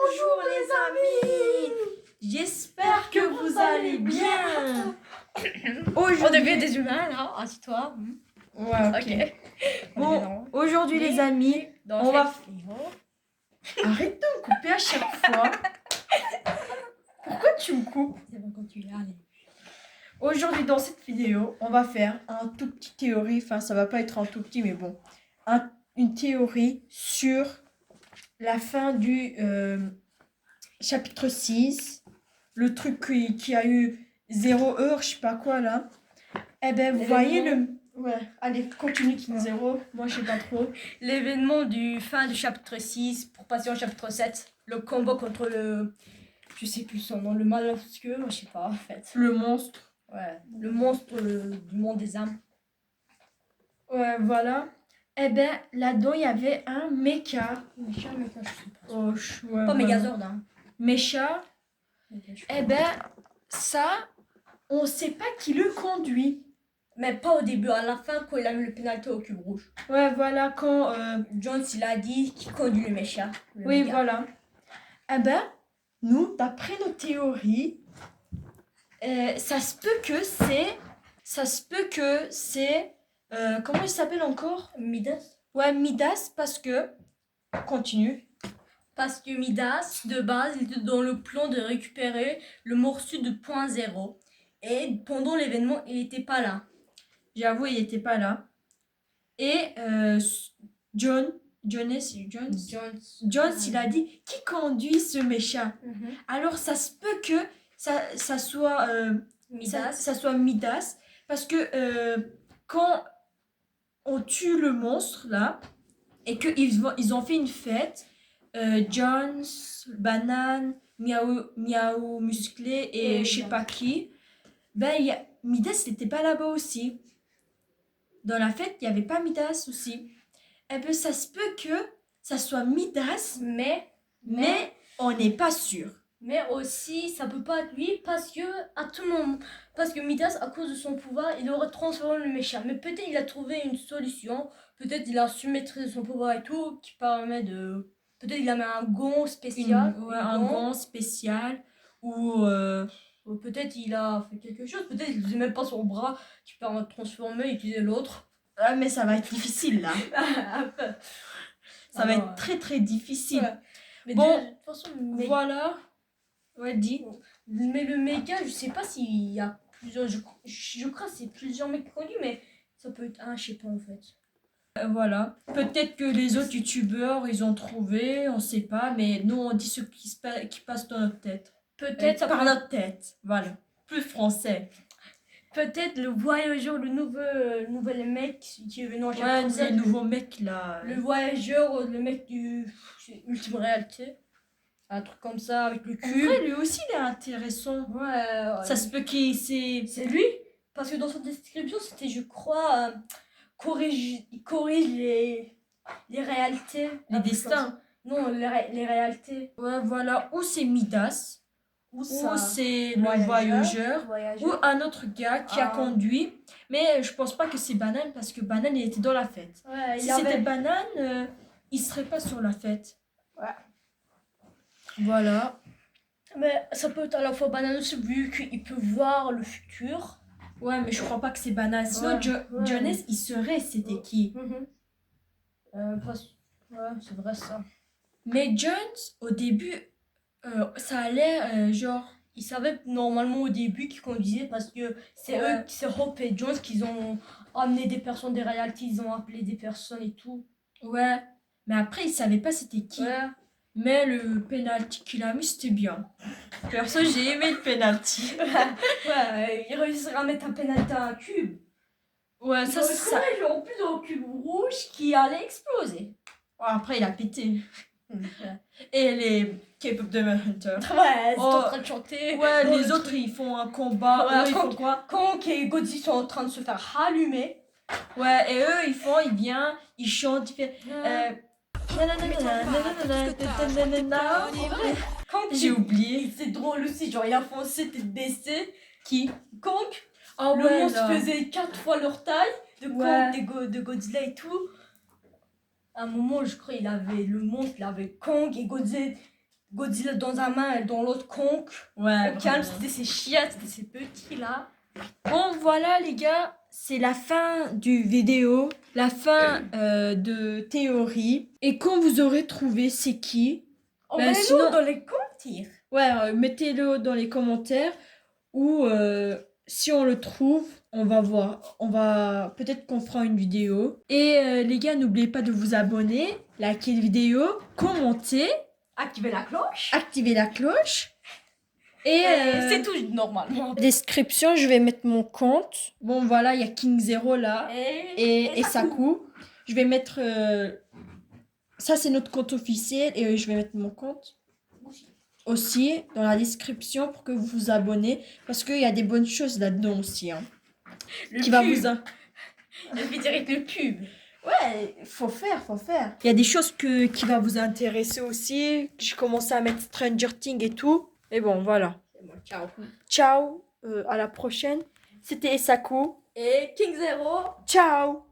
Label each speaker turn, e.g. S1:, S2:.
S1: Bonjour les amis. J'espère que vous allez bien.
S2: On devient des humains là, assis-toi.
S1: Ouais, ok. Bon, aujourd'hui les amis,
S2: on va...
S1: Arrête de me couper à chaque fois. Pourquoi tu me coupes?
S2: C'est bon, continue, allez.
S1: Aujourd'hui dans cette vidéo, on va faire un tout petit théorie. Enfin, ça va pas être un tout petit, mais bon. Une théorie sur la fin du chapitre 6. Le truc qui a eu 0 heure, je sais pas quoi là. Eh ben, vous voyez le... Ouais, allez, continue King Zero. Moi, je sais pas trop.
S2: L'événement du fin du chapitre 6 pour passer au chapitre 7. Le combat contre le... Je sais plus son nom, le mal obscur, je sais pas en fait.
S1: Le monstre.
S2: Ouais, le monstre du monde des âmes.
S1: Ouais, voilà. Eh ben, là-dedans, il y avait un mecha.
S2: Mecha, je sais pas.
S1: Oh, ouais,
S2: pas Megazord, hein.
S1: Mecha. Eh ben, ça, on sait pas qui le conduit.
S2: Mais pas au début, à la fin quand il a mis le pénalty au cube rouge.
S1: Ouais, voilà, quand
S2: Jones il a dit qu'il conduit le Mecha.
S1: Oui, voilà. Eh ben, nous, d'après nos théories, ça se peut que c'est... comment il s'appelle encore?
S2: Midas.
S1: Ouais, Midas, parce que... Continue.
S2: Parce que Midas, de base, il était dans le plan de récupérer le morceau de point 0. Et pendant l'événement, il n'était pas là.
S1: J'avoue, il n'était pas là. Et Jones, il a dit qui conduit ce méchant. Alors ça se peut que ça soit
S2: Midas.
S1: Ça soit Midas, parce que quand on tue le monstre là et que ils ont fait une fête, Jones, Banane, Miaou musclé et je sais pas qui, ben Midas n'était pas là-bas aussi. Dans la fête, il n'y avait pas Midas aussi. Eh bien, ça se peut que ça soit Midas, mais on n'est pas sûr.
S2: Mais aussi, ça peut pas être lui parce que à tout moment, parce que Midas, à cause de son pouvoir, il aurait transformé le méchant. Mais peut-être il a trouvé une solution. Peut-être il a su maîtriser son pouvoir et tout, qui permet de. Peut-être il a mis un gant spécial.
S1: Un gant spécial ou.
S2: Peut-être il a fait quelque chose. Peut-être il faisait même pas son bras qui permet de transformer et utiliser l'autre.
S1: Ah, mais ça va être difficile là. Ça va être très très difficile. Ouais.
S2: Mais
S1: bon,
S2: de toute façon,
S1: voilà. Ouais, dis.
S2: Mais le méga, je sais pas s'il y a plusieurs. Je crois que c'est plusieurs mecs connus, mais ça peut être un, je sais pas en fait.
S1: Voilà. Peut-être que les autres youtubeurs ils ont trouvé, on sait pas, mais nous on dit ce qui passe dans notre tête.
S2: Peut-être
S1: par notre tête. Voilà. Plus français.
S2: Peut-être le voyageur, le nouvel mec qui est venu en
S1: chapitre 7. Le nouveau mec là.
S2: Le voyageur, le mec du Ultime Réalité. Un truc comme ça avec le cube.
S1: En vrai, lui aussi il est intéressant.
S2: Ouais.
S1: Ça se peut qu'il
S2: c'est lui. Parce que dans sa description, c'était, je crois, il corrige les réalités.
S1: Les destins.
S2: Non, les réalités.
S1: Ouais, voilà. Ou c'est Midas. Ou c'est le voyageur. Ou un autre gars qui a conduit. Mais je pense pas que c'est Banane parce que Banane il était dans la fête.
S2: Ouais,
S1: si c'était Banane, il serait pas sur la fête.
S2: Ouais.
S1: Voilà.
S2: Mais ça peut être à la fois Banane aussi vu qu'il peut voir le futur.
S1: Ouais, mais je crois pas que c'est Banane. Sinon, Jones, il saurait c'était qui.
S2: Ouais, c'est vrai ça.
S1: Mais Jones, au début, ça allait genre...
S2: Ils savaient normalement au début qu'ils conduisaient parce que c'est eux, c'est Hope et Jones qui ont amené des personnes des réalités, ils ont appelé des personnes et tout.
S1: Ouais, mais après ils savaient pas c'était qui.
S2: Ouais.
S1: Mais le penalty qu'il a mis c'était bien. Perso j'ai aimé le penalty.
S2: Ouais, il réussira à mettre un penalty à un cube.
S1: Ouais, ça c'est ça.
S2: En plus un cube rouge qui allait exploser.
S1: Ouais, après il a pété. Et les K-pop Demon Hunter.
S2: Ouais, ils sont en train de chanter.
S1: Ouais, les autres ils font un combat.
S2: Ouais,
S1: eux, ils font quoi?
S2: Kong et Godzilla sont en train de se faire rallumer.
S1: Ouais, et eux ils viennent, ils chantent, ils font. J'ai oublié.
S2: C'est drôle aussi, genre il a foncé tête baissée.
S1: Qui?
S2: Kong.
S1: Oh,
S2: le monstre faisait 4 fois leur taille de Kong, de Godzilla et tout. À un moment, je crois le monstre, il avait Kong et Godzilla Godzilla dans un main et dans l'autre Kong.
S1: Ouais,
S2: Au calme,
S1: vraiment.
S2: c'était ces chiens, c'était ces petits là.
S1: Bon, voilà les gars, c'est la fin du vidéo, la fin de théorie. Et quand vous aurez trouvé c'est qui,
S2: Envoyez-nous
S1: sinon-
S2: dans les commentaires.
S1: ouais, mettez-le dans les commentaires ou si on le trouve, on va voir. Peut-être qu'on fera une vidéo. Et les gars, n'oubliez pas de vous abonner, liker la vidéo, commenter,
S2: Activez la cloche.
S1: activer la cloche. Et
S2: C'est tout normalement.
S1: description, je vais mettre mon compte. Bon, voilà, il y a King Zero là et Saku. Je vais mettre. Ça, c'est notre compte officiel et je vais mettre mon compte aussi dans la description pour que vous vous abonnez parce qu'il y a des bonnes choses là-dedans aussi. Hein,
S2: Le
S1: qui va
S2: pub.
S1: vous.
S2: Elle fait direct le pub.
S1: Ouais, faut faire. Il y a des choses qui va vous intéresser aussi. Je commence à mettre Stranger Things et tout. Et bon, voilà.
S2: Ciao.
S1: Ciao, à la prochaine. C'était Saku.
S2: Et King Zero.
S1: Ciao.